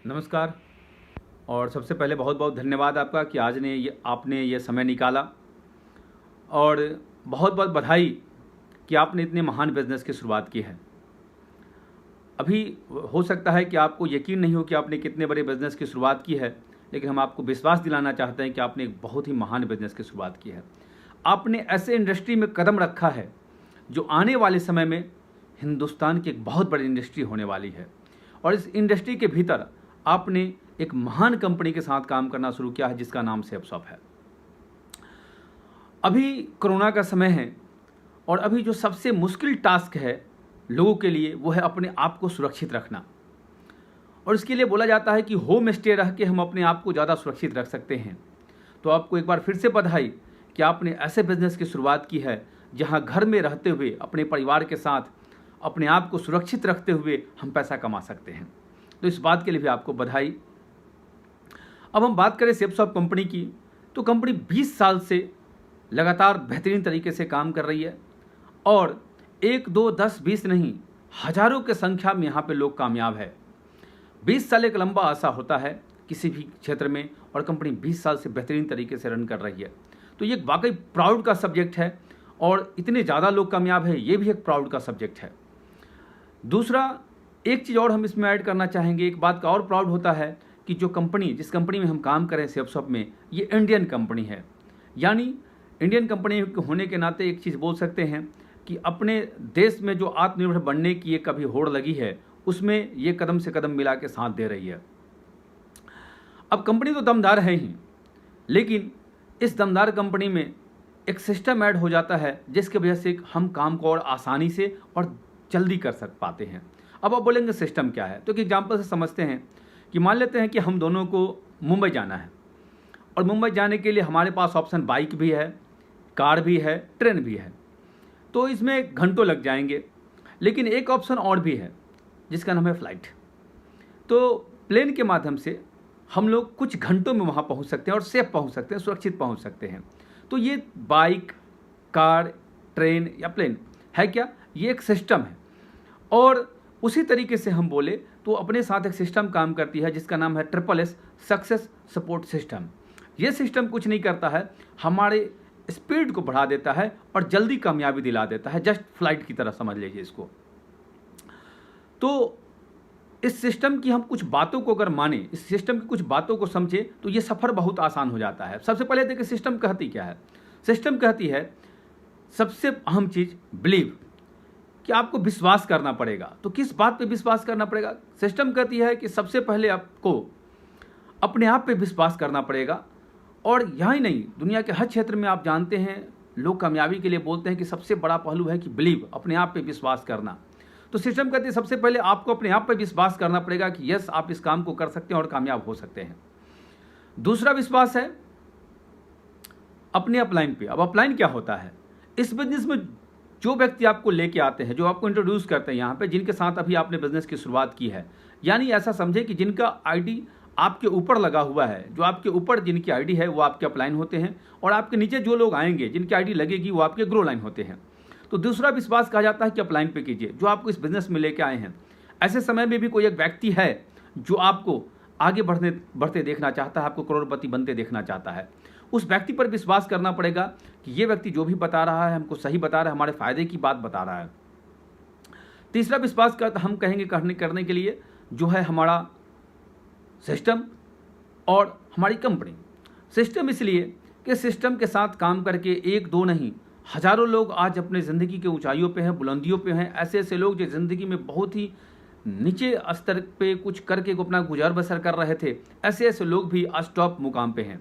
नमस्कार। और सबसे पहले बहुत बहुत धन्यवाद आपका कि आज ने ये आपने ये समय निकाला, और बहुत बहुत बधाई कि आपने इतने महान बिजनेस की शुरुआत की है। अभी हो सकता है कि आपको यकीन नहीं हो कि आपने कितने बड़े बिजनेस की शुरुआत की है, लेकिन हम आपको विश्वास दिलाना चाहते हैं कि आपने एक बहुत ही महान बिजनेस की शुरुआत की है। आपने ऐसे इंडस्ट्री में कदम रखा है जो आने वाले समय में हिंदुस्तान की एक बहुत बड़ी इंडस्ट्री होने वाली है, और इस इंडस्ट्री के भीतर आपने एक महान कंपनी के साथ काम करना शुरू किया है जिसका नाम सेफसॉफ्ट है। अभी कोरोना का समय है, और अभी जो सबसे मुश्किल टास्क है लोगों के लिए वो है अपने आप को सुरक्षित रखना। और इसके लिए बोला जाता है कि होम स्टे रह के हम अपने आप को ज़्यादा सुरक्षित रख सकते हैं। तो आपको एक बार फिर से बधाई कि आपने ऐसे बिजनेस की शुरुआत की है जहां घर में रहते हुए अपने परिवार के साथ अपने आप को सुरक्षित रखते हुए हम पैसा कमा सकते हैं। तो इस बात के लिए भी आपको बधाई। अब हम बात करें सेफसॉफ्ट कंपनी की, तो कंपनी 20 साल से लगातार बेहतरीन तरीके से काम कर रही है, और 1, 2, 10, 20 नहीं, हज़ारों के संख्या में यहाँ पे लोग कामयाब है। 20 साल एक लंबा अरसा होता है किसी भी क्षेत्र में, और कंपनी 20 साल से बेहतरीन तरीके से रन कर रही है। तो ये वाकई प्राउड का सब्जेक्ट है, और इतने ज़्यादा लोग कामयाब है ये भी एक प्राउड का सब्जेक्ट है। दूसरा, एक चीज़ और हम इसमें ऐड करना चाहेंगे। एक बात का और प्राउड होता है कि जिस कंपनी में हम काम करें सेफसॉफ्ट में, ये इंडियन कंपनी है। यानी इंडियन कंपनी होने के नाते एक चीज़ बोल सकते हैं कि अपने देश में जो आत्मनिर्भर बनने की एक कभी होड़ लगी है उसमें ये कदम से कदम मिला के साथ दे रही है। अब कंपनी तो दमदार है ही, लेकिन इस दमदार कंपनी में एक सिस्टम ऐड हो जाता है जिसकी वजह से हम काम को और आसानी से और जल्दी कर पाते हैं। अब आप बोलेंगे सिस्टम क्या है, तो एक एग्जाम्पल से समझते हैं कि मान लेते हैं कि हम दोनों को मुंबई जाना है, और मुंबई जाने के लिए हमारे पास ऑप्शन बाइक भी है, कार भी है, ट्रेन भी है। तो इसमें घंटों लग जाएंगे, लेकिन एक ऑप्शन और भी है जिसका नाम है फ़्लाइट। तो प्लेन के माध्यम से हम लोग कुछ घंटों में वहाँ पहुँच सकते हैं और सेफ पहुँच सकते हैं, सुरक्षित पहुँच सकते हैं। तो ये बाइक, कार, ट्रेन या प्लेन है क्या, ये एक सिस्टम है। और उसी तरीके से हम बोले तो अपने साथ एक सिस्टम काम करती है जिसका नाम है SSS, सक्सेस सपोर्ट सिस्टम। ये सिस्टम कुछ नहीं करता है, हमारे स्पीड को बढ़ा देता है और जल्दी कामयाबी दिला देता है, जस्ट फ्लाइट की तरह समझ लीजिए इसको। तो इस सिस्टम की हम कुछ बातों को अगर माने, इस सिस्टम की कुछ बातों को समझे, तो ये सफ़र बहुत आसान हो जाता है। सबसे पहले देखिए सिस्टम कहती क्या है। सिस्टम कहती है सबसे अहम चीज़ बिलीव, कि आपको विश्वास करना पड़ेगा। तो किस बात पे विश्वास करना पड़ेगा? सिस्टम कहती है कि सबसे पहले आपको अपने आप पे विश्वास करना पड़ेगा। और यहाँ ही नहीं, दुनिया के हर क्षेत्र में आप जानते हैं लोग कामयाबी के लिए बोलते हैं कि सबसे बड़ा पहलू है कि बिलीव, अपने आप पे विश्वास करना। तो सिस्टम कहती है सबसे पहले आपको अपने आप पे विश्वास करना पड़ेगा कि यस, आप इस काम को कर सकते हैं और कामयाब हो सकते हैं। दूसरा विश्वास है अपने अपलाइन पे। अब अपलाइन क्या होता है? इस बिजनेस में जो व्यक्ति आपको लेके आते हैं, जो आपको इंट्रोड्यूस करते हैं यहाँ पे, जिनके साथ अभी आपने बिजनेस की शुरुआत की है, यानी ऐसा समझे कि जिनका आईडी आपके ऊपर लगा हुआ है, जो आपके ऊपर जिनकी आईडी है वो आपके अपलाइन होते हैं, और आपके नीचे जो लोग आएंगे जिनकी आईडी लगेगी वो आपके ग्रो लाइन होते हैं। तो दूसरा विश्वास कहा जाता है कि अपलाइन पे कीजिए, जो आपको इस बिजनेस में लेके आए हैं। ऐसे समय में भी कोई एक व्यक्ति है जो आपको आगे बढ़ते देखना चाहता है, आपको करोड़पति बनते देखना चाहता है, उस व्यक्ति पर विश्वास करना पड़ेगा कि ये व्यक्ति जो भी बता रहा है हमको सही बता रहा है, हमारे फ़ायदे की बात बता रहा है। तीसरा विश्वास का हम कहेंगे करने के लिए जो है हमारा सिस्टम और हमारी कंपनी। सिस्टम इसलिए कि सिस्टम के साथ काम करके एक दो नहीं, हज़ारों लोग आज अपने ज़िंदगी के ऊंचाइयों पे हैं, बुलंदियों पे हैं। ऐसे ऐसे लोग जो ज़िंदगी में बहुत ही नीचे स्तर पे कुछ करके अपना गुजार बसर कर रहे थे, ऐसे ऐसे लोग भी आज टॉप मुकाम पे हैं।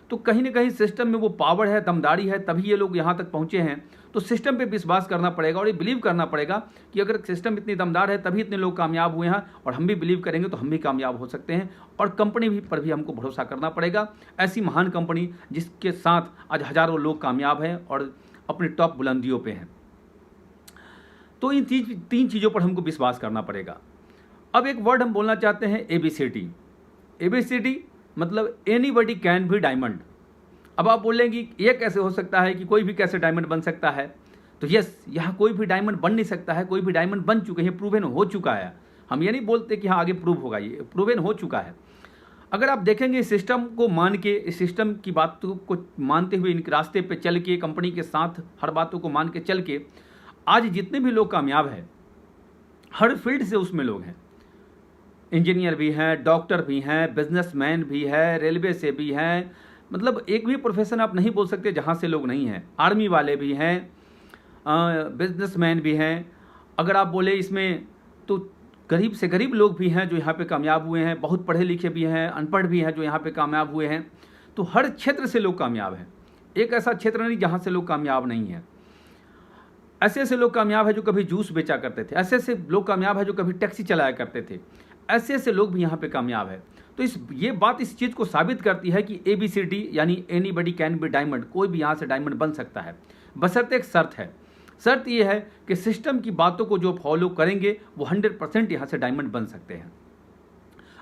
तो कहीं ना कहीं सिस्टम में वो पावर है, दमदारी है, तभी ये लोग यहाँ तक पहुँचे हैं। तो सिस्टम पे विश्वास करना पड़ेगा और ये बिलीव करना पड़ेगा कि अगर सिस्टम इतनी दमदार है तभी इतने लोग कामयाब हुए हैं, और हम भी बिलीव करेंगे तो हम भी कामयाब हो सकते हैं। और कंपनी भी पर भी हमको भरोसा करना पड़ेगा, ऐसी महान कंपनी जिसके साथ आज हज़ारों लोग कामयाब हैं और अपने टॉप बुलंदियों पे हैं। तो इन तीन चीज़ों पर हमको विश्वास करना पड़ेगा। अब एक वर्ड हम बोलना चाहते हैं, ABCD। ABCD मतलब एनीबॉडी कैन बी डायमंड। अब आप बोलेंगे ये कैसे हो सकता है कि कोई भी कैसे डायमंड बन सकता है? तो यस, यहाँ कोई भी डायमंड बन नहीं सकता है, कोई भी डायमंड बन चुके हैं, प्रूवन हो चुका है। हम ये नहीं बोलते कि हाँ आगे प्रूव होगा, ये प्रूवन हो चुका है। अगर आप देखेंगे इस सिस्टम को मान के, इस सिस्टम की बातों को मानते हुए, इनके रास्ते पे चल के, कंपनी के साथ हर बातों को मान के चल के, आज जितने भी लोग कामयाब हैं, हर फील्ड से उसमें लोग हैं। इंजीनियर भी हैं, डॉक्टर भी हैं, बिजनेसमैन भी है, रेलवे से भी हैं, मतलब एक भी प्रोफेशन आप नहीं बोल सकते जहाँ से लोग नहीं हैं। आर्मी वाले भी हैं, बिजनेसमैन भी हैं। अगर आप बोले इसमें तो गरीब से गरीब लोग भी हैं जो यहाँ पे कामयाब हुए हैं, बहुत पढ़े लिखे भी हैं, अनपढ़ भी हैं जो यहाँ पे कामयाब हुए हैं। तो हर क्षेत्र से लोग कामयाब हैं, एक ऐसा क्षेत्र नहीं जहाँ से लोग कामयाब नहीं हैं। ऐसे ऐसे लोग कामयाब हैं जो कभी जूस बेचा करते थे, ऐसे ऐसे लोग कामयाब हैं जो कभी टैक्सी चलाया करते थे, ऐसे ऐसे लोग भी यहाँ पे कामयाब है। तो ये बात इस चीज़ को साबित करती है कि ABCD यानी एनीबडी कैन बी डायमंड, कोई भी यहाँ से डायमंड बन सकता है, बशर्ते एक शर्त है। शर्त ये है कि सिस्टम की बातों को जो फॉलो करेंगे वो 100% यहाँ से डायमंड बन सकते हैं।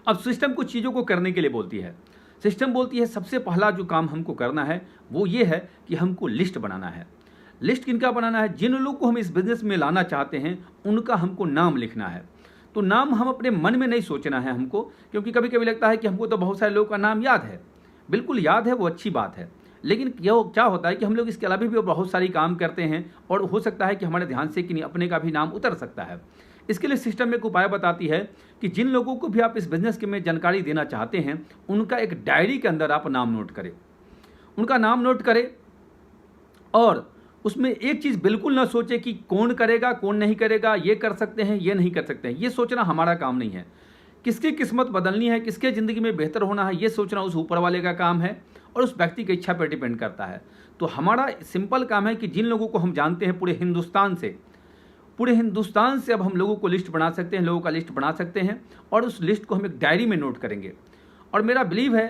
अब सिस्टम कुछ चीज़ों को करने के लिए बोलती है। सिस्टम बोलती है सबसे पहला जो काम हमको करना है वो ये है कि हमको लिस्ट बनाना है। लिस्ट किनका बनाना है? जिन लोगों को हम इस बिजनेस में लाना चाहते हैं उनका हमको नाम लिखना है। तो नाम हम अपने मन में नहीं सोचना है हमको, क्योंकि कभी कभी लगता है कि हमको तो बहुत सारे लोगों का नाम याद है। बिल्कुल याद है, वो अच्छी बात है, लेकिन क्या होता है कि हम लोग इसके अलावा भी बहुत सारी काम करते हैं और हो सकता है कि हमारे ध्यान से कि नहीं अपने का भी नाम उतर सकता है। इसके लिए सिस्टम में एक उपाय बताती है कि जिन लोगों को भी आप इस बिज़नेस के में जानकारी देना चाहते हैं उनका एक डायरी के अंदर आप नाम नोट करें, उनका नाम नोट करें और उसमें एक चीज़ बिल्कुल ना सोचे कि कौन करेगा कौन नहीं करेगा, ये कर सकते हैं ये नहीं कर सकते हैं। ये सोचना हमारा काम नहीं है। किसकी किस्मत बदलनी है, किसके ज़िंदगी में बेहतर होना है, ये सोचना उस ऊपर वाले का काम है और उस व्यक्ति की इच्छा पर डिपेंड करता है। तो हमारा सिंपल काम है कि जिन लोगों को हम जानते हैं पूरे हिंदुस्तान से अब हम लोगों को लिस्ट बना सकते हैं, लोगों का लिस्ट बना सकते हैं और उस लिस्ट को हम एक डायरी में नोट करेंगे। और मेरा बिलीव है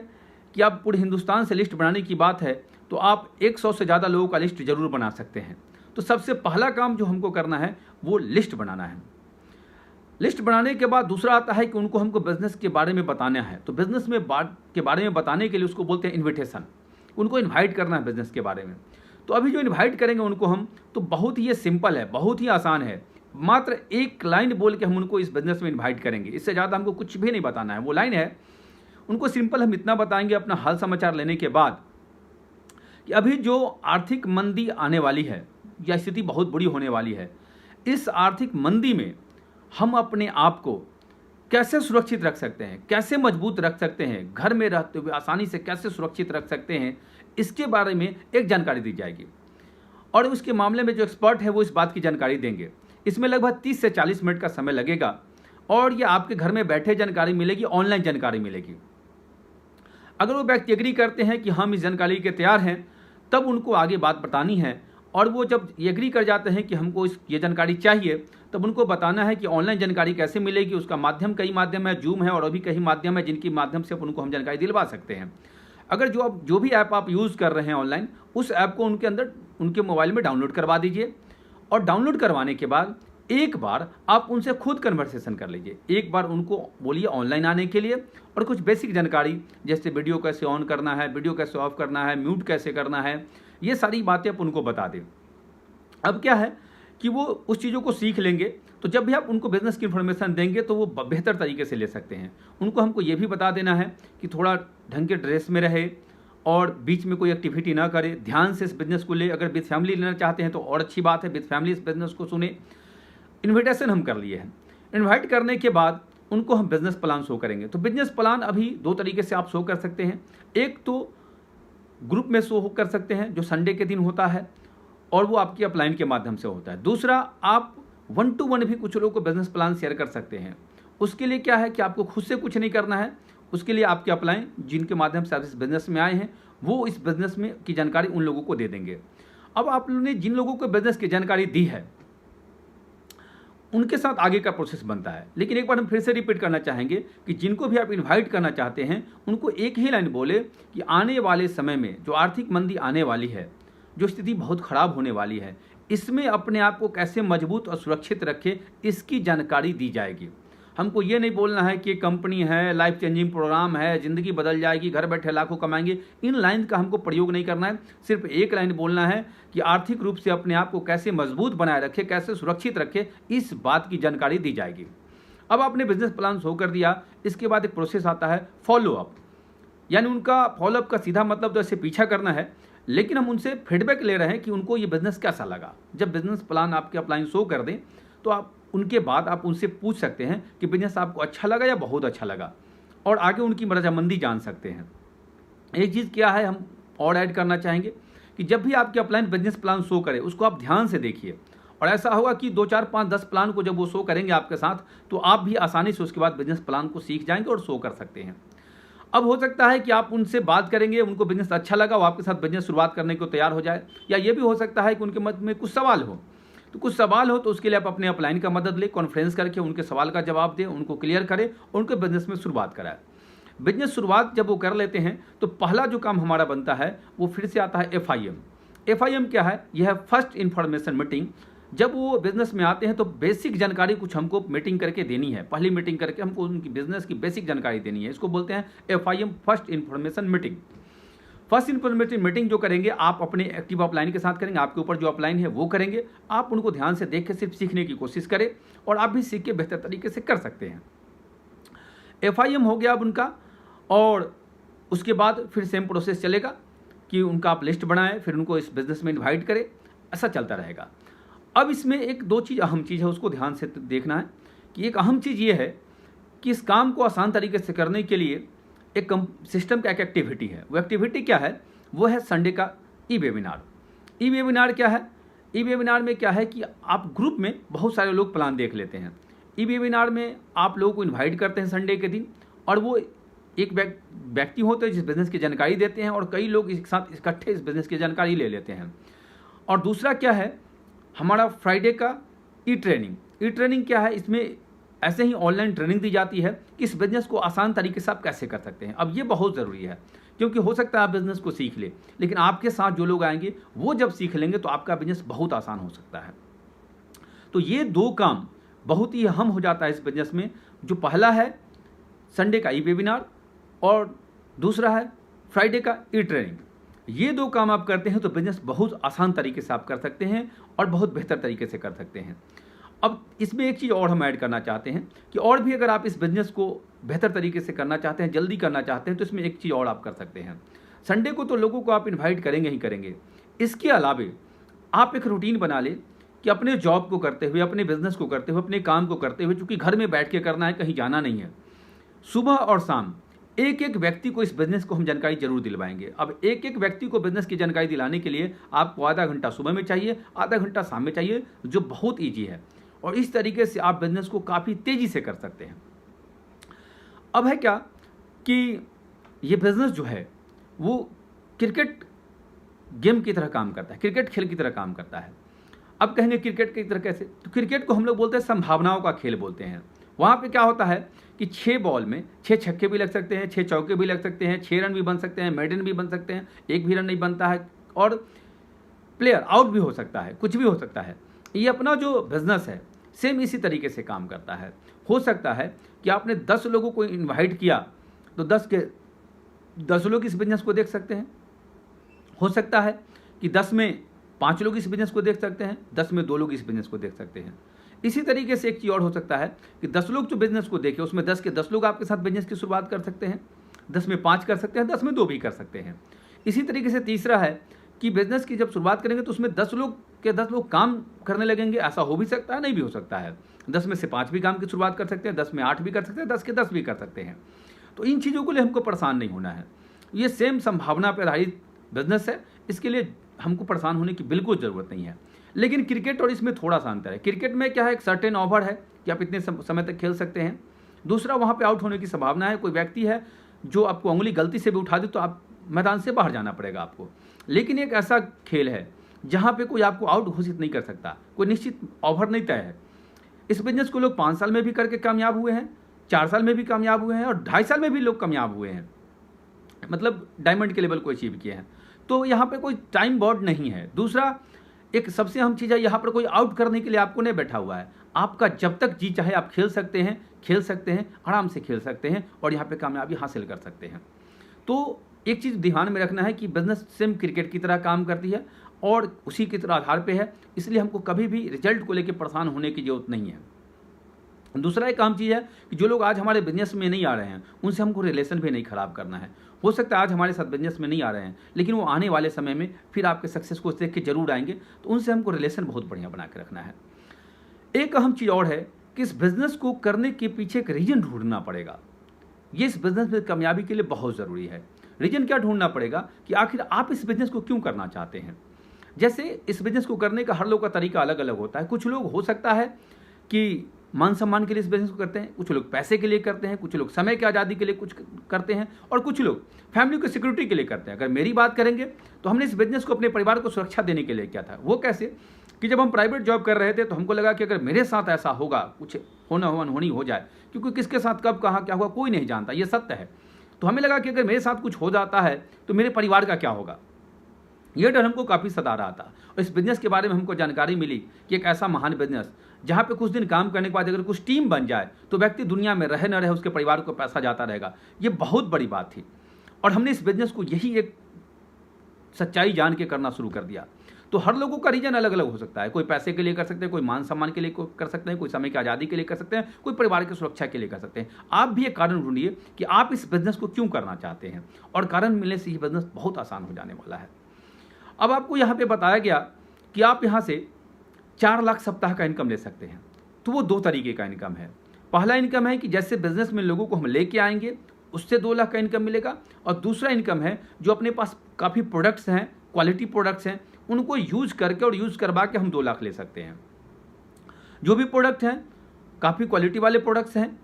कि आप पूरे हिंदुस्तान से लिस्ट बनाने की बात है तो आप 100 से ज़्यादा लोगों का लिस्ट ज़रूर बना सकते हैं। तो सबसे पहला काम जो हमको करना है वो लिस्ट बनाना है। लिस्ट बनाने के बाद दूसरा आता है कि उनको हमको बिज़नेस के बारे में बताना है। तो बिज़नेस में के बारे में बताने के लिए उसको बोलते हैं इन्विटेशन। उनको इन्वाइट करना है बिज़नेस के बारे में। तो अभी जो इन्वाइट करेंगे उनको हम, तो बहुत ही ये सिंपल है, बहुत ही आसान है। मात्र एक लाइन बोल के हम उनको इस बिज़नेस में इन्वाइट करेंगे, इससे ज़्यादा हमको कुछ भी नहीं बताना है। वो लाइन है, उनको सिंपल हम इतना बताएंगे अपना हाल समाचार लेने के बाद कि अभी जो आर्थिक मंदी आने वाली है या स्थिति बहुत बुरी होने वाली है, इस आर्थिक मंदी में हम अपने आप को कैसे सुरक्षित रख सकते हैं, कैसे मजबूत रख सकते हैं, घर में रहते हुए आसानी से कैसे सुरक्षित रख सकते हैं, इसके बारे में एक जानकारी दी जाएगी। और उसके मामले में जो एक्सपर्ट है वो इस बात की जानकारी देंगे। इसमें लगभग 30 से 40 मिनट का समय लगेगा और ये आपके घर में बैठे जानकारी मिलेगी, ऑनलाइन जानकारी मिलेगी। अगर वो व्यक्ति एग्री करते हैं कि हम इस जानकारी के तैयार हैं, तब उनको आगे बात बतानी है। और वो जब एग्री कर जाते हैं कि हमको ये जानकारी चाहिए, तब उनको बताना है कि ऑनलाइन जानकारी कैसे मिलेगी। उसका माध्यम कई माध्यम है, जूम है और अभी कई माध्यम है जिनके माध्यम से उनको हम जानकारी दिलवा सकते हैं। अगर जो भी ऐप आप यूज़ कर रहे हैं ऑनलाइन, उस ऐप को उनके अंदर उनके मोबाइल में डाउनलोड करवा दीजिए और डाउनलोड करवाने के बाद एक बार आप उनसे खुद कन्वर्सेशन कर लीजिए। एक बार उनको बोलिए ऑनलाइन आने के लिए और कुछ बेसिक जानकारी जैसे वीडियो कैसे ऑन करना है, वीडियो कैसे ऑफ करना है, म्यूट कैसे करना है, ये सारी बातें आप उनको बता दें। अब क्या है कि वो उस चीज़ों को सीख लेंगे, तो जब भी आप उनको बिज़नेस की इन्फॉर्मेशन देंगे तो वो बेहतर तरीके से ले सकते हैं। उनको हमको ये भी बता देना है कि थोड़ा ढंग के ड्रेस में रहे और बीच में कोई एक्टिविटी ना करे, ध्यान से इस बिज़नेस को ले। अगर विद फैमिली लेना चाहते हैं तो और अच्छी बात है, विद फैमिली इस बिज़नेस को सुने। इन्विटेशन हम कर लिए हैं। इन्वाइट करने के बाद उनको हम बिज़नेस प्लान शो करेंगे। तो बिज़नेस प्लान अभी दो तरीके से आप शो कर सकते हैं। एक तो ग्रुप में शो कर सकते हैं जो संडे के दिन होता है और वो आपकी अपलाइन के माध्यम से होता है। दूसरा, आप 1 to 1 भी कुछ लोगों को बिज़नेस प्लान शेयर कर सकते हैं। उसके लिए क्या है कि आपको खुद से कुछ नहीं करना है, उसके लिए आपके अपलाइन जिनके माध्यम से आप इस बिज़नेस में आए हैं वो इस बिज़नेस में की जानकारी उन लोगों को दे देंगे। अब आप लोगों ने जिन लोगों को बिज़नेस की जानकारी दी है उनके साथ आगे का प्रोसेस बनता है। लेकिन एक बार हम फिर से रिपीट करना चाहेंगे कि जिनको भी आप इनवाइट करना चाहते हैं उनको एक ही लाइन बोले कि आने वाले समय में जो आर्थिक मंदी आने वाली है, जो स्थिति बहुत ख़राब होने वाली है, इसमें अपने आप को कैसे मजबूत और सुरक्षित रखें, इसकी जानकारी दी जाएगी। हमको ये नहीं बोलना है कि कंपनी है, लाइफ चेंजिंग प्रोग्राम है, ज़िंदगी बदल जाएगी, घर बैठे लाखों कमाएंगे। इन लाइन का हमको प्रयोग नहीं करना है। सिर्फ एक लाइन बोलना है कि आर्थिक रूप से अपने आप को कैसे मजबूत बनाए रखें, कैसे सुरक्षित रखें, इस बात की जानकारी दी जाएगी। अब आपने बिजनेस प्लान शो कर दिया, इसके बाद एक प्रोसेस आता है फॉलो अप, यानी उनका फॉलोअप का सीधा मतलब तो ऐसे पीछा करना है, लेकिन हम उनसे फीडबैक ले रहे हैं कि उनको ये बिज़नेस कैसा लगा। जब बिज़नेस प्लान आपके अपलाइन शो कर दें तो आप उनके बाद आप उनसे पूछ सकते हैं कि बिज़नेस आपको अच्छा लगा या बहुत अच्छा लगा, और आगे उनकी रजामंदी जान सकते हैं। एक चीज़ क्या है हम और ऐड करना चाहेंगे कि जब भी आपके अपलाइन बिजनेस प्लान शो करे उसको आप ध्यान से देखिए, और ऐसा होगा कि 2 4 5 10 प्लान को जब वो शो करेंगे आपके साथ तो आप भी आसानी से उसके बाद बिजनेस प्लान को सीख जाएंगे और शो कर सकते हैं। अब हो सकता है कि आप उनसे बात करेंगे, उनको बिजनेस अच्छा लगा, वो आपके साथ बिजनेस शुरुआत करने को तैयार हो जाए, या ये भी हो सकता है कि उनके मन में कुछ सवाल हो, तो कुछ सवाल हो तो उसके लिए आप अपने अपलाइन का मदद लें, कॉन्फ्रेंस करके उनके सवाल का जवाब दें, उनको क्लियर करें और उनके बिजनेस में शुरुआत कराएं। बिजनेस शुरुआत जब वो कर लेते हैं तो पहला जो काम हमारा बनता है वो फिर से आता है FIM। FIM क्या है? यह है फर्स्ट इन्फॉर्मेशन मीटिंग। जब वो बिजनेस में आते हैं तो बेसिक जानकारी कुछ हमको मीटिंग करके देनी है, पहली मीटिंग करके हमको उनकी बिजनेस की बेसिक जानकारी देनी है। इसको बोलते हैं FIM, first information meeting. First information meeting जो करेंगे आप अपने एक्टिव अपलाइन के साथ करेंगे, आपके ऊपर जो अपलाइन है वो करेंगे। आप उनको ध्यान से देख के सिर्फ सीखने की कोशिश करें और आप भी सीख के बेहतर तरीके से कर सकते हैं। FIM हो गया अब उनका, और उसके बाद फिर सेम प्रोसेस चलेगा कि उनका आप लिस्ट बनाएं, फिर उनको इस बिज़नेस में इन्वाइट करें, ऐसा चलता रहेगा। अब इसमें एक दो चीज़ अहम चीज़ है, उसको ध्यान से देखना है कि एक अहम चीज़ ये है कि इस काम को आसान तरीके से करने के लिए एक सिस्टम का एक एक्टिविटी है। वो एक्टिविटी क्या है? वो है संडे का ई वेबिनार। ई वेबिनार क्या है? ई वेबिनार में क्या है कि आप ग्रुप में बहुत सारे लोग प्लान देख लेते हैं। ई वेबिनार में आप लोगों को इन्वाइट करते हैं संडे के दिन, और वो एक व्यक्ति होते हैं जिस बिज़नेस की जानकारी देते हैं, और कई लोग एक साथ इकट्ठे इस बिज़नेस की जानकारी ले लेते हैं। और दूसरा क्या है? हमारा फ्राइडे का ई ट्रेनिंग। ई ट्रेनिंग क्या है? इसमें ऐसे ही ऑनलाइन ट्रेनिंग दी जाती है कि इस बिज़नेस को आसान तरीके से आप कैसे कर सकते हैं। अब ये बहुत ज़रूरी है, क्योंकि हो सकता है आप बिज़नेस को सीख ले, लेकिन आपके साथ जो लोग आएंगे वो जब सीख लेंगे तो आपका बिज़नेस बहुत आसान हो सकता है। तो ये दो काम बहुत ही अहम हो जाता है इस बिज़नेस में। जो पहला है संडे का ई वेबिनार, और दूसरा है फ्राइडे का ई ट्रेनिंग। ये दो काम आप करते हैं तो बिज़नेस बहुत आसान तरीके से आप कर सकते हैं और बहुत बेहतर तरीके से कर सकते हैं। अब इसमें एक चीज़ और हम ऐड करना चाहते हैं कि और भी अगर आप इस बिज़नेस को बेहतर तरीके से करना चाहते हैं, जल्दी करना चाहते हैं, तो इसमें एक चीज़ और आप कर सकते हैं। संडे को तो लोगों को आप इन्वाइट करेंगे ही करेंगे, इसके अलावे आप एक रूटीन बना लें कि अपने जॉब को करते हुए, अपने बिज़नेस को करते हुए, अपने काम को करते हुए, चूँकि घर में बैठ के करना है, कहीं जाना नहीं है, सुबह और शाम एक एक व्यक्ति को इस बिज़नेस को हम जानकारी जरूर दिलवाएंगे। अब एक एक व्यक्ति को बिज़नेस की जानकारी दिलाने के लिए आपको आधा घंटा सुबह में चाहिए, आधा घंटा शाम में चाहिए, जो बहुत ईजी है, और इस तरीके से आप बिज़नेस को काफ़ी तेज़ी से कर सकते हैं। अब है क्या कि ये बिज़नेस जो है वो क्रिकेट गेम की तरह काम करता है, क्रिकेट खेल की तरह काम करता है। अब कहेंगे क्रिकेट की तरह कैसे? तो क्रिकेट को हम लोग बोलते हैं संभावनाओं का खेल बोलते हैं। वहाँ पे क्या होता है कि 6 बॉल में 6 छक्के भी लग सकते हैं, 6 चौके भी लग सकते हैं, 6 रन भी बन सकते हैं, मेडन भी बन सकते हैं, एक भी रन नहीं बनता है, और प्लेयर आउट भी हो सकता है, कुछ भी हो सकता है। ये अपना जो बिज़नेस है सेम इसी तरीके से काम करता है। हो सकता है कि आपने 10 लोगों को इन्वाइट किया तो 10 के 10 लोग इस बिज़नेस को देख सकते हैं। हो सकता है कि 10 में 5 लोग इस बिज़नेस को देख सकते हैं, 10 में 2 लोग इस बिज़नेस को देख सकते हैं। इसी तरीके से एक चीज़ और हो सकता है कि 10 लोग जो बिज़नेस को देखें उसमें 10 के 10 लोग आपके साथ बिज़नेस की शुरुआत कर सकते हैं, 10 में 5 कर सकते हैं, 10 में 2 भी कर सकते हैं। इसी तरीके से तीसरा है कि बिज़नेस की जब शुरुआत करेंगे तो उसमें 10 लोग के 10 लोग काम करने लगेंगे। ऐसा हो भी सकता है, नहीं भी हो सकता है। 10 में से 5 भी काम की शुरुआत कर सकते हैं, 10 में 8 भी कर सकते हैं, 10 के 10 भी कर सकते हैं। तो इन चीज़ों के लिए हमको परेशान नहीं होना है। ये सेम संभावना पर आधारित बिज़नेस है, इसके लिए हमको परेशान होने की बिल्कुल ज़रूरत नहीं है। लेकिन क्रिकेट और इसमें थोड़ा सा अंतर है। क्रिकेट में क्या है, एक सर्टेन ओवर है कि आप इतने समय तक खेल सकते हैं। दूसरा, वहाँ पे आउट होने की संभावना है। कोई व्यक्ति है जो आपको उंगली गलती से भी उठा दे तो आप मैदान से बाहर जाना पड़ेगा आपको। लेकिन एक ऐसा खेल है जहाँ पे कोई आपको आउट घोषित नहीं कर सकता, कोई निश्चित ओवर नहीं तय है। इस बिजनेस को लोग 5 साल में भी करके कामयाब हुए हैं, 4 साल में भी कामयाब हुए हैं, और 2.5 साल में भी लोग कामयाब हुए हैं, मतलब डायमंड के लेवल को अचीव किए हैं। तो यहाँ पे कोई टाइम बॉर्ड नहीं है। दूसरा, एक सबसे अहम चीज़ है, यहाँ पर कोई आउट करने के लिए आपको नहीं बैठा हुआ है। आपका जब तक जी चाहे आप खेल सकते हैं, आराम से खेल सकते हैं, और यहाँ पे कामयाबी हासिल कर सकते हैं। तो एक चीज़ ध्यान में रखना है कि बिज़नेस सेम क्रिकेट की तरह काम करती है और उसी की तरह आधार पे है, इसलिए हमको कभी भी रिजल्ट को लेकर परेशान होने की ज़रूरत नहीं है। दूसरा एक अहम चीज़ है कि जो लोग आज हमारे बिजनेस में नहीं आ रहे हैं उनसे हमको रिलेशन भी नहीं ख़राब करना है। हो सकता है आज हमारे साथ बिजनेस में नहीं आ रहे हैं, लेकिन वो आने वाले समय में फिर आपके सक्सेस को देख के जरूर आएंगे, तो उनसे हमको रिलेशन बहुत बढ़िया बना के रखना है। एक अहम चीज़ और है कि इस बिज़नेस को करने के पीछे एक रीजन ढूंढना पड़ेगा। ये इस बिज़नेस में कामयाबी के लिए बहुत ज़रूरी है। रीजन क्या ढूंढना पड़ेगा कि आखिर आप इस बिज़नेस को क्यों करना चाहते हैं। जैसे इस बिज़नेस को करने का हर लोग का तरीका अलग अलग होता है। कुछ लोग हो सकता है कि मान सम्मान के लिए इस बिज़नेस को करते हैं, कुछ लोग पैसे के लिए करते हैं, कुछ लोग समय की आज़ादी के लिए कुछ करते हैं, और कुछ लोग फैमिली की सिक्योरिटी के लिए करते हैं। अगर मेरी बात करेंगे तो हमने इस बिज़नेस को अपने परिवार को सुरक्षा देने के लिए किया था। वो कैसे कि जब हम प्राइवेट जॉब कर रहे थे तो हमको लगा कि अगर मेरे साथ ऐसा होगा, कुछ अनहोनी हो जाए, क्योंकि किसके साथ कब कहाँ क्या हुआ कोई नहीं जानता, ये सत्य है। तो हमें लगा कि अगर मेरे साथ कुछ हो जाता है तो मेरे परिवार का क्या होगा, ये डर हमको काफ़ी सता रहा था। और इस बिज़नेस के बारे में हमको जानकारी मिली कि एक ऐसा महान बिज़नेस जहाँ पे कुछ दिन काम करने के बाद अगर कुछ टीम बन जाए तो व्यक्ति दुनिया में रहे न रहे, उसके परिवार को पैसा जाता रहेगा। ये बहुत बड़ी बात थी, और हमने इस बिज़नेस को यही एक सच्चाई जान के करना शुरू कर दिया। तो हर लोगों का रीजन अलग अलग हो सकता है। कोई पैसे के लिए कर सकते हैं, कोई मान सम्मान के लिए कर सकते हैं, कोई समय की आज़ादी के लिए कर सकते हैं, कोई परिवार की सुरक्षा के लिए कर सकते हैं। आप भी एक कारण ढूंढिए कि आप इस बिज़नेस को क्यों करना चाहते हैं, और कारण मिलने से ये बिज़नेस बहुत आसान हो जाने वाला है। अब आपको यहाँ पे बताया गया कि आप यहाँ से 4 लाख सप्ताह का इनकम ले सकते हैं। तो वो 2 तरीके का इनकम है। पहला इनकम है कि जैसे बिजनेस में लोगों को हम लेके आएंगे उससे 2 लाख का इनकम मिलेगा, और दूसरा इनकम है जो अपने पास काफ़ी प्रोडक्ट्स हैं, क्वालिटी प्रोडक्ट्स हैं, उनको यूज करके और यूज करवा के हम 2 लाख ले सकते हैं। जो भी प्रोडक्ट हैं काफ़ी क्वालिटी वाले प्रोडक्ट्स हैं।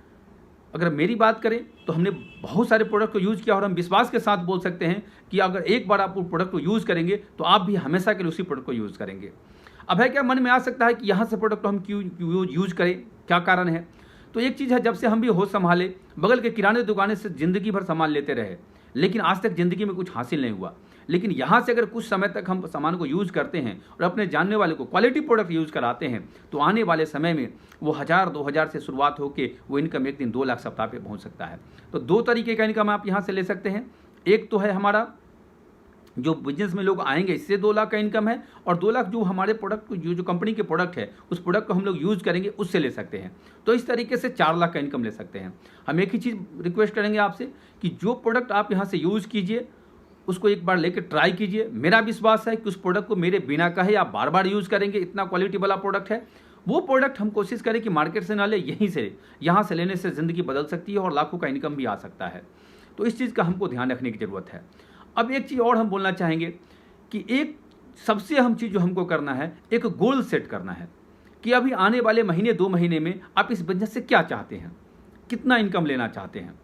अगर मेरी बात करें तो हमने बहुत सारे प्रोडक्ट को यूज़ किया, और हम विश्वास के साथ बोल सकते हैं कि अगर एक बार आप वो प्रोडक्ट को यूज़ करेंगे तो आप भी हमेशा के लिए उसी प्रोडक्ट को यूज़ करेंगे। अब है क्या मन में आ सकता है कि यहाँ से प्रोडक्ट को हम क्यों यूज़ करें, क्या कारण है। तो एक चीज़ है, जब से हम भी होश संभाले बगल के किराने दुकाने से ज़िंदगी भर सामान लेते रहे, लेकिन आज तक ज़िंदगी में कुछ हासिल नहीं हुआ। लेकिन यहाँ से अगर कुछ समय तक हम सामान को यूज़ करते हैं और अपने जानने वाले को क्वालिटी प्रोडक्ट यूज़ कराते हैं, तो आने वाले समय में वो 1000-2000 से शुरुआत होकर वो इनकम एक दिन 2 लाख सप्ताह पे पहुँच सकता है। तो 2 तरीके का इनकम आप यहाँ से ले सकते हैं। एक तो है हमारा जो बिजनेस में लोग आएंगे इससे 2 लाख का इनकम है, और 2 लाख जो हमारे प्रोडक्ट जो कंपनी के प्रोडक्ट है उस प्रोडक्ट को हम लोग यूज़ करेंगे उससे ले सकते हैं। तो इस तरीके से 4 लाख का इनकम ले सकते हैं। हम एक ही चीज़ रिक्वेस्ट करेंगे आपसे कि जो प्रोडक्ट आप यहाँ से यूज़ कीजिए उसको एक बार लेकर ट्राई कीजिए। मेरा विश्वास है कि उस प्रोडक्ट को मेरे बिना कहे आप बार बार यूज़ करेंगे, इतना क्वालिटी वाला प्रोडक्ट है। वो प्रोडक्ट हम कोशिश करें कि मार्केट से ना ले, यहाँ से लेने से ज़िंदगी बदल सकती है और लाखों का इनकम भी आ सकता है। तो इस चीज़ का हमको ध्यान रखने की ज़रूरत है। अब एक चीज़ और हम बोलना चाहेंगे कि एक सबसे अहम चीज़ जो हमको करना है, एक गोल सेट करना है कि अभी आने वाले महीने 2 महीने में आप इस बिजनेस से क्या चाहते हैं, कितना इनकम लेना चाहते हैं।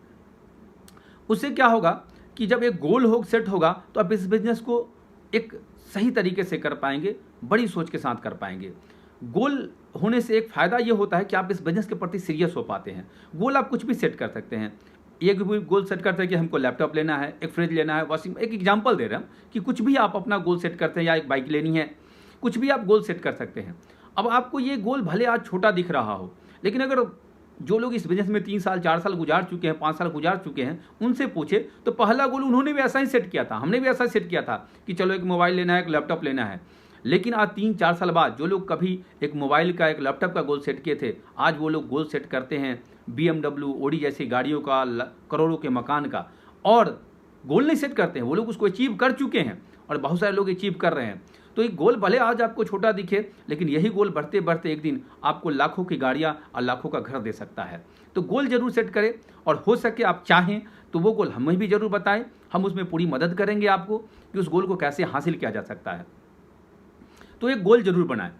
उससे क्या होगा कि जब एक गोल सेट होगा तो आप इस बिजनेस को एक सही तरीके से कर पाएंगे, बड़ी सोच के साथ कर पाएंगे। गोल होने से एक फ़ायदा ये होता है कि आप इस बिजनेस के प्रति सीरियस हो पाते हैं। गोल आप कुछ भी सेट कर सकते हैं। एक भी गोल सेट करते हैं कि हमको लैपटॉप लेना है, एक फ्रिज लेना है, वॉशिंग, एक एग्जांपल दे रहे हैं कि कुछ भी आप अपना गोल सेट करते हैं, या एक बाइक लेनी है, कुछ भी आप गोल सेट कर सकते हैं। अब आपको ये गोल भले आज छोटा दिख रहा हो, लेकिन अगर जो लोग इस बिजनेस में 3 साल 4 साल गुजार चुके हैं, 5 साल गुजार चुके हैं, उनसे पूछे तो पहला गोल उन्होंने भी ऐसा ही सेट किया था, हमने भी ऐसा सेट किया था कि चलो एक मोबाइल लेना है, एक लैपटॉप लेना है। लेकिन आज 3-4 साल बाद जो लोग कभी एक मोबाइल का, एक लैपटॉप का गोल सेट किए थे, आज वो लोग गोल सेट करते हैं BMW, ओडी जैसी गाड़ियों का, करोड़ों के मकान का। और गोल नहीं सेट करते हैं, वो लोग उसको अचीव कर चुके हैं, और बहुत सारे लोग अचीव कर रहे हैं। तो एक गोल भले आज आपको छोटा दिखे, लेकिन यही गोल बढ़ते बढ़ते एक दिन आपको लाखों की गाड़ियाँ और लाखों का घर दे सकता है। तो गोल जरूर सेट करें, और हो सके आप चाहें तो वो गोल हमें भी जरूर बताएं, हम उसमें पूरी मदद करेंगे आपको कि उस गोल को कैसे हासिल किया जा सकता है। तो एक गोल जरूर बनाएं।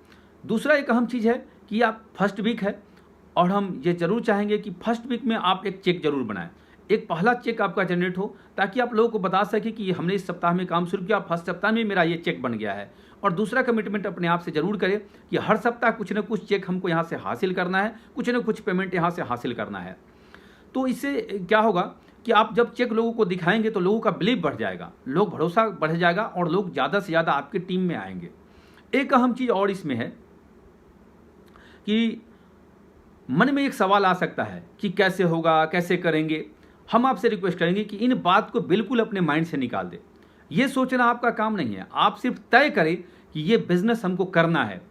दूसरा एक अहम चीज़ है कि आप फर्स्ट वीक है, और हम ये जरूर चाहेंगे कि फर्स्ट वीक में आप एक चेक जरूर बनाएं। एक पहला चेक आपका जनरेट हो, ताकि आप लोगों को बता सके कि हमने इस सप्ताह में काम शुरू किया, फर्स्ट सप्ताह में मेरा ये चेक बन गया है। और दूसरा कमिटमेंट अपने आप से जरूर करें कि हर सप्ताह कुछ ना कुछ चेक हमको यहाँ से हासिल करना है, कुछ ना कुछ पेमेंट यहाँ से हासिल करना है। तो इससे क्या होगा कि आप जब चेक लोगों को दिखाएंगे तो लोगों का बिलीव बढ़ जाएगा, लोग भरोसा बढ़ जाएगा, और लोग ज़्यादा से ज़्यादा आपकी टीम में आएंगे। एक अहम चीज़ और इसमें है कि मन में एक सवाल आ सकता है कि कैसे होगा, कैसे करेंगे। हम आपसे रिक्वेस्ट करेंगे कि इन बात को बिल्कुल अपने माइंड से निकाल दें। ये सोचना आपका काम नहीं है, आप सिर्फ तय करें कि ये बिजनेस हमको करना है।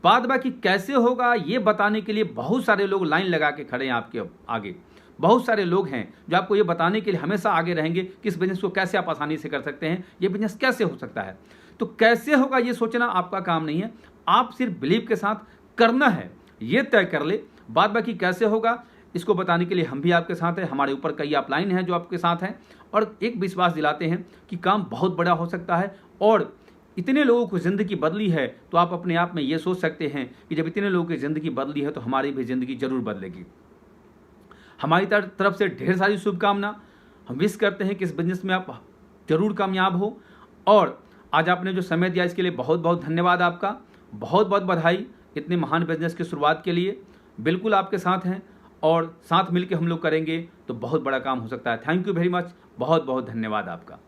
बाद बाकी कैसे होगा ये बताने के लिए बहुत सारे लोग लाइन लगा के खड़े हैं आपके आगे। बहुत सारे लोग हैं जो आपको ये बताने के लिए हमेशा आगे रहेंगे कि इस बिजनेस को कैसे आप आसानी से कर सकते हैं, ये बिजनेस कैसे हो सकता है। तो कैसे होगा ये सोचना आपका काम नहीं है, आप सिर्फ बिलीव के साथ करना है, ये तय कर ले। बाद बाकी कैसे होगा इसको बताने के लिए हम भी आपके साथ हैं, हमारे ऊपर कई अपलाइन हैं जो आपके साथ हैं, और एक विश्वास दिलाते हैं कि काम बहुत बड़ा हो सकता है। और इतने लोगों की ज़िंदगी बदली है तो आप अपने आप में ये सोच सकते हैं कि जब इतने लोगों की ज़िंदगी बदली है तो हमारी भी ज़िंदगी ज़रूर बदलेगी। हमारी तरफ से ढेर सारी शुभकामना। हम विश करते हैं कि इस बिजनेस में आप ज़रूर कामयाब हो। और आज आपने जो समय दिया इसके लिए बहुत बहुत धन्यवाद आपका। बहुत बहुत बधाई इतने महान बिजनेस की शुरुआत के लिए। बिल्कुल आपके साथ हैं और साथ मिलकर हम लोग करेंगे तो बहुत बड़ा काम हो सकता है। थैंक यू वेरी मच, बहुत बहुत धन्यवाद आपका।